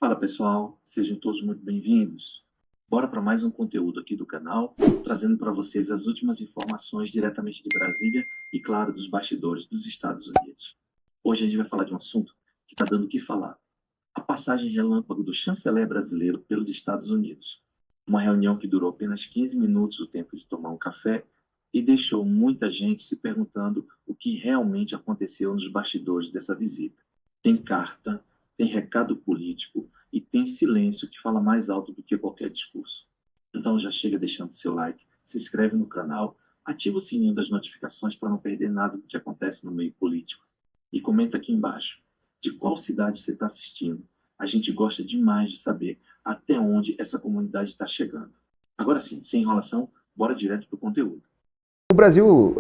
Fala pessoal, sejam todos muito bem-vindos. Bora para mais um conteúdo aqui do canal, trazendo para vocês as últimas informações diretamente de Brasília e, claro, dos bastidores dos Estados Unidos. Hoje a gente vai falar de um assunto que está dando o que falar: a passagem relâmpago do chanceler brasileiro pelos Estados Unidos. Uma reunião que durou apenas 15 minutos, o tempo de tomar um café, e deixou muita gente se perguntando o que realmente aconteceu nos bastidores dessa visita. Tem carta, tem recado político e tem silêncio que fala mais alto do que qualquer discurso. Então já chega deixando seu like, se inscreve no canal, ativa o sininho das notificações para não perder nada do que acontece no meio político. E comenta aqui embaixo de qual cidade você está assistindo. A gente gosta demais de saber até onde essa comunidade está chegando. Agora sim, sem enrolação, bora direto para o conteúdo. O Brasil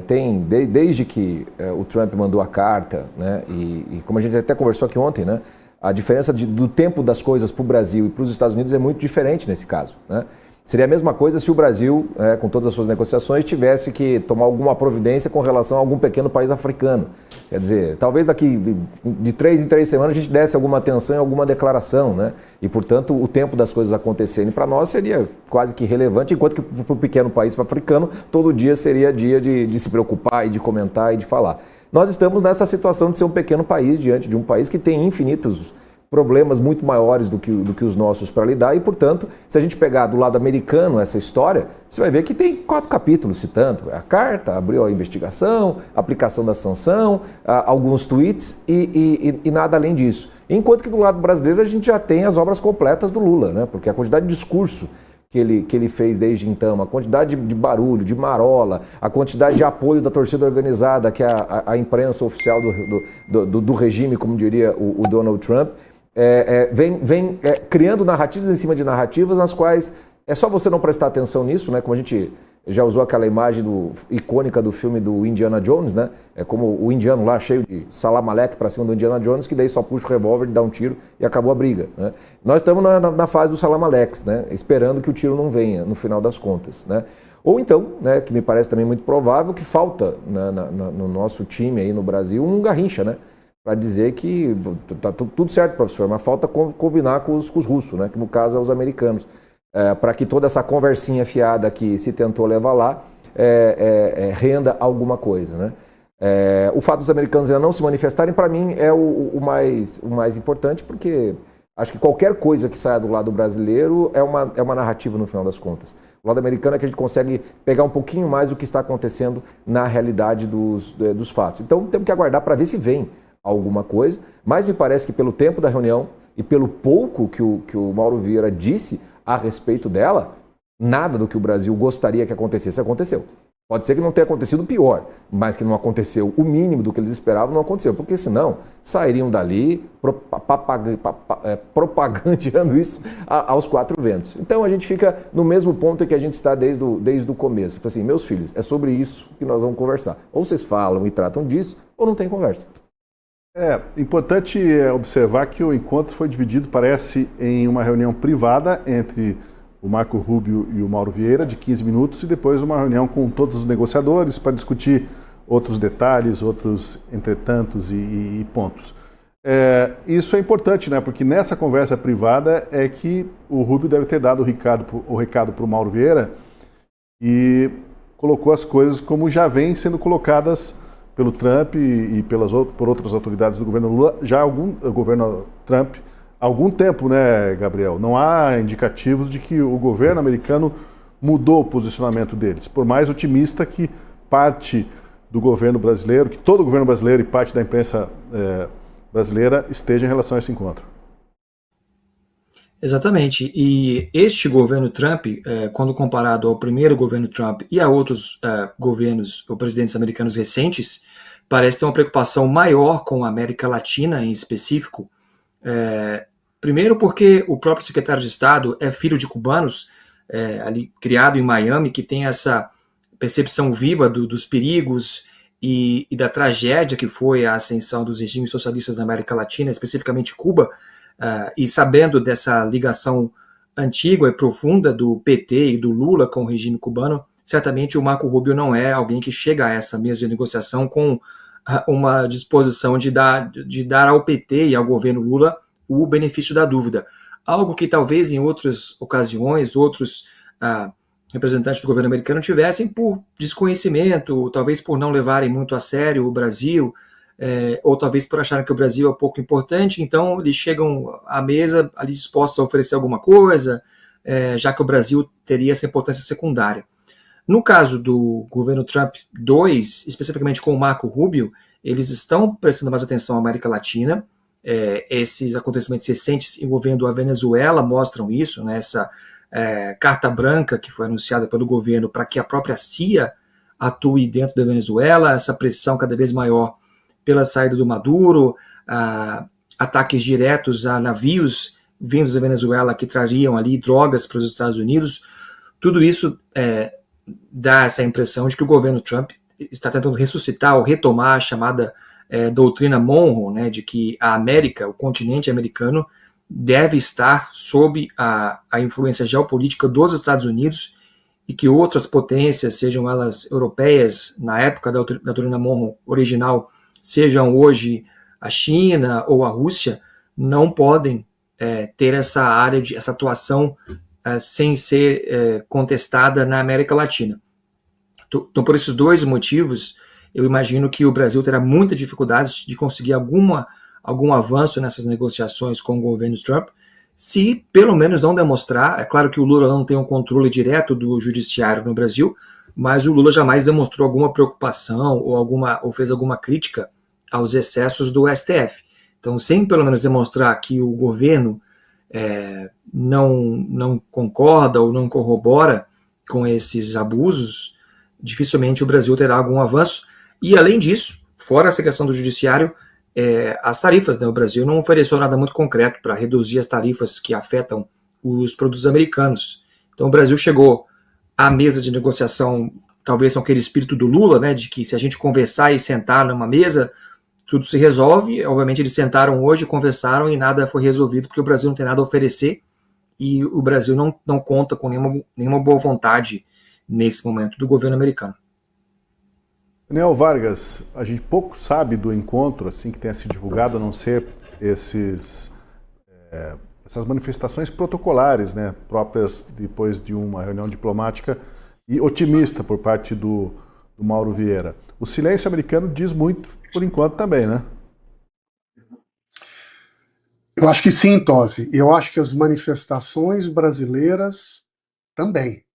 tem, desde que o Trump mandou a carta, né, e como a gente até conversou aqui ontem, né, a diferença do tempo das coisas para o Brasil e para os Estados Unidos é muito diferente nesse caso, né? Seria a mesma coisa se o Brasil, com todas as suas negociações, tivesse que tomar alguma providência com relação a algum pequeno país africano. Quer dizer, talvez daqui de 3 em 3 semanas a gente desse alguma atenção em alguma declaração, né? E, portanto, o tempo das coisas acontecerem para nós seria quase que irrelevante, enquanto que para o pequeno país africano, todo dia seria dia de se preocupar e de comentar e de falar. Nós estamos nessa situação de ser um pequeno país diante de um país que tem infinitos problemas muito maiores do que os nossos para lidar e, portanto, se a gente pegar do lado americano essa história, você vai ver que tem 4 capítulos citando a carta, abriu a investigação, a aplicação da sanção, alguns tweets e nada além disso. Enquanto que do lado brasileiro a gente já tem as obras completas do Lula, né? Porque a quantidade de discurso que ele fez desde então, a quantidade de barulho, de marola, a quantidade de apoio da torcida organizada, que é a imprensa oficial do regime, como diria o Donald Trump, vem criando narrativas em cima de narrativas nas quais é só você não prestar atenção nisso, né? Como a gente já usou aquela imagem icônica do filme do Indiana Jones, né? É como o indiano lá cheio de salamaleque para cima do Indiana Jones, que daí só puxa o revólver, dá um tiro e acabou a briga, né? Nós estamos na fase dos salamaleques, né? Esperando que o tiro não venha no final das contas, né? Ou então, né, que me parece também muito provável, que falta, né, no nosso time aí no Brasil um Garrincha, né? Para dizer que está tudo certo, professor, mas falta combinar com os russos, né? Que no caso é os americanos, para que toda essa conversinha fiada que se tentou levar lá renda alguma coisa, né? O fato dos americanos ainda não se manifestarem, para mim, é o mais importante, porque acho que qualquer coisa que saia do lado brasileiro é uma narrativa no final das contas. O lado americano é que a gente consegue pegar um pouquinho mais o que está acontecendo na realidade dos fatos. Então temos que aguardar para ver se vem alguma coisa, mas me parece que pelo tempo da reunião e pelo pouco que o Mauro Vieira disse a respeito dela, nada do que o Brasil gostaria que acontecesse aconteceu. Pode ser que não tenha acontecido pior, mas que não aconteceu o mínimo do que eles esperavam, não aconteceu, porque senão sairiam dali propagandeando isso aos 4 ventos. Então a gente fica no mesmo ponto em que a gente está desde o começo. Assim, meus filhos, é sobre isso que nós vamos conversar. Ou vocês falam e tratam disso, ou não tem conversa. Importante observar que o encontro foi dividido, parece, em uma reunião privada entre o Marco Rubio e o Mauro Vieira, de 15 minutos, e depois uma reunião com todos os negociadores para discutir outros detalhes, outros entretantos e pontos. Isso é importante, né? Porque nessa conversa privada é que o Rubio deve ter dado o recado para o Mauro Vieira e colocou as coisas como já vêm sendo colocadas pelo Trump e por outras autoridades do governo Lula, o governo Trump, há algum tempo, né, Gabriel? Não há indicativos de que o governo americano mudou o posicionamento deles, por mais otimista que parte do governo brasileiro, que todo o governo brasileiro e parte da imprensa brasileira esteja em relação a esse encontro. Exatamente, e este governo Trump, quando comparado ao primeiro governo Trump e a outros governos ou presidentes americanos recentes, parece ter uma preocupação maior com a América Latina em específico. Primeiro porque o próprio secretário de Estado é filho de cubanos, ali criado em Miami, que tem essa percepção viva dos perigos e da tragédia que foi a ascensão dos regimes socialistas na América Latina, especificamente Cuba, e sabendo dessa ligação antiga e profunda do PT e do Lula com o regime cubano, certamente o Marco Rubio não é alguém que chega a essa mesa de negociação com uma disposição de dar ao PT e ao governo Lula o benefício da dúvida. Algo que talvez em outras ocasiões, outros representantes do governo americano tivessem por desconhecimento, talvez por não levarem muito a sério o Brasil, ou talvez por acharem que o Brasil é pouco importante, então eles chegam à mesa ali dispostos a oferecer alguma coisa, já que o Brasil teria essa importância secundária. No caso do governo Trump II, especificamente com o Marco Rubio, eles estão prestando mais atenção à América Latina. Esses acontecimentos recentes envolvendo a Venezuela mostram isso, né? Essa carta branca que foi anunciada pelo governo para que a própria CIA atue dentro da Venezuela, essa pressão cada vez maior pela saída do Maduro, ataques diretos a navios vindos da Venezuela que trariam ali drogas para os Estados Unidos. Tudo isso dá essa impressão de que o governo Trump está tentando ressuscitar ou retomar a chamada doutrina Monroe, né, de que a América, o continente americano, deve estar sob a influência geopolítica dos Estados Unidos e que outras potências, sejam elas europeias, na época da doutrina Monroe original, sejam hoje a China ou a Rússia, não podem ter essa área, essa atuação sem ser contestada na América Latina. Então, por esses dois motivos, eu imagino que o Brasil terá muita dificuldade de conseguir algum avanço nessas negociações com o governo Trump, se pelo menos não demonstrar, é claro que o Lula não tem um controle direto do judiciário no Brasil, mas o Lula jamais demonstrou alguma preocupação ou fez alguma crítica aos excessos do STF. Então, sem pelo menos demonstrar que o governo não concorda ou não corrobora com esses abusos, dificilmente o Brasil terá algum avanço. E, além disso, fora essa questão do judiciário, as tarifas, né? O Brasil não ofereceu nada muito concreto para reduzir as tarifas que afetam os produtos americanos. Então, o Brasil chegou à mesa de negociação, talvez com aquele espírito do Lula, né, de que se a gente conversar e sentar numa mesa, tudo se resolve. Obviamente, eles sentaram hoje, conversaram e nada foi resolvido, porque o Brasil não tem nada a oferecer e o Brasil não conta com nenhuma boa vontade nesse momento do governo americano. Daniel Vargas, a gente pouco sabe do encontro, assim, que tenha sido divulgado, a não ser essas manifestações protocolares, né, próprias depois de uma reunião diplomática e otimista por parte do Mauro Vieira. O silêncio americano diz muito, por enquanto, também, né? Eu acho que sim, Tosi. Eu acho que as manifestações brasileiras também.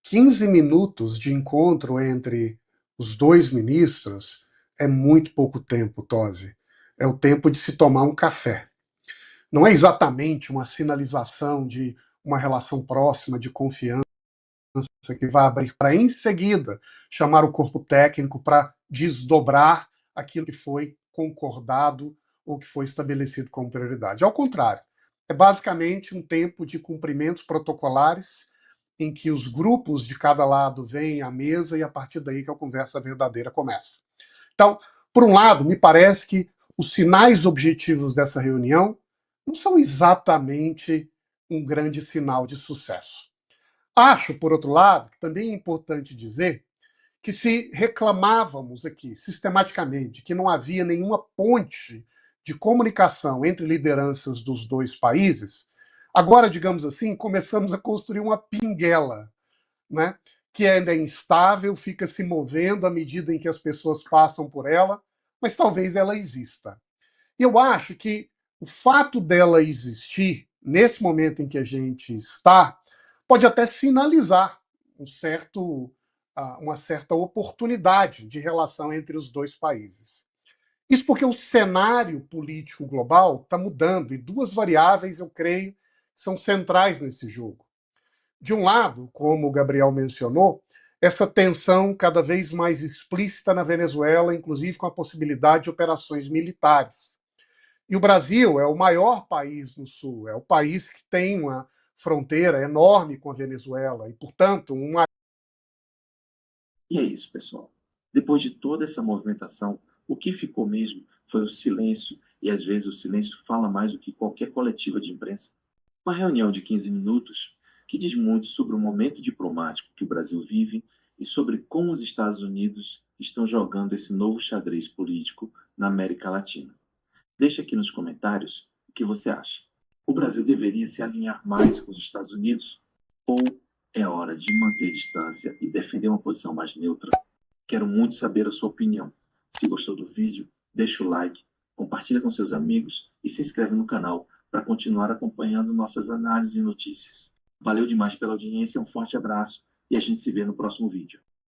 15 minutos de encontro entre os dois ministros é muito pouco tempo, Tosi. É o tempo de se tomar um café. Não é exatamente uma sinalização de uma relação próxima, de confiança, que vai abrir para, em seguida, chamar o corpo técnico para desdobrar aquilo que foi concordado ou que foi estabelecido como prioridade. Ao contrário, é basicamente um tempo de cumprimentos protocolares em que os grupos de cada lado vêm à mesa e a partir daí que a conversa verdadeira começa. Então, por um lado, me parece que os sinais objetivos dessa reunião não são exatamente um grande sinal de sucesso. Acho, por outro lado, que também é importante dizer que se reclamávamos aqui sistematicamente que não havia nenhuma ponte de comunicação entre lideranças dos dois países, agora, digamos assim, começamos a construir uma pinguela, né, que ainda é instável, fica se movendo à medida em que as pessoas passam por ela, mas talvez ela exista. E eu acho que o fato dela existir, nesse momento em que a gente está, pode até sinalizar uma certa oportunidade de relação entre os dois países. Isso porque o cenário político global está mudando, e duas variáveis, eu creio, são centrais nesse jogo. De um lado, como o Gabriel mencionou, essa tensão cada vez mais explícita na Venezuela, inclusive com a possibilidade de operações militares. E o Brasil é o maior país no Sul, é o país que tem uma fronteira enorme com a Venezuela e, portanto, E é isso, pessoal. Depois de toda essa movimentação, o que ficou mesmo foi o silêncio, e às vezes o silêncio fala mais do que qualquer coletiva de imprensa. Uma reunião de 15 minutos que diz muito sobre o momento diplomático que o Brasil vive e sobre como os Estados Unidos estão jogando esse novo xadrez político na América Latina. Deixe aqui nos comentários O que você acha? O Brasil deveria se alinhar mais com os Estados Unidos? Ou é hora de manter distância e defender uma posição mais neutra? Quero muito saber a sua opinião. Se gostou do vídeo, deixa o like, compartilha com seus amigos e se inscreve no canal para continuar acompanhando nossas análises e notícias. Valeu demais pela audiência, um forte abraço e a gente se vê no próximo vídeo.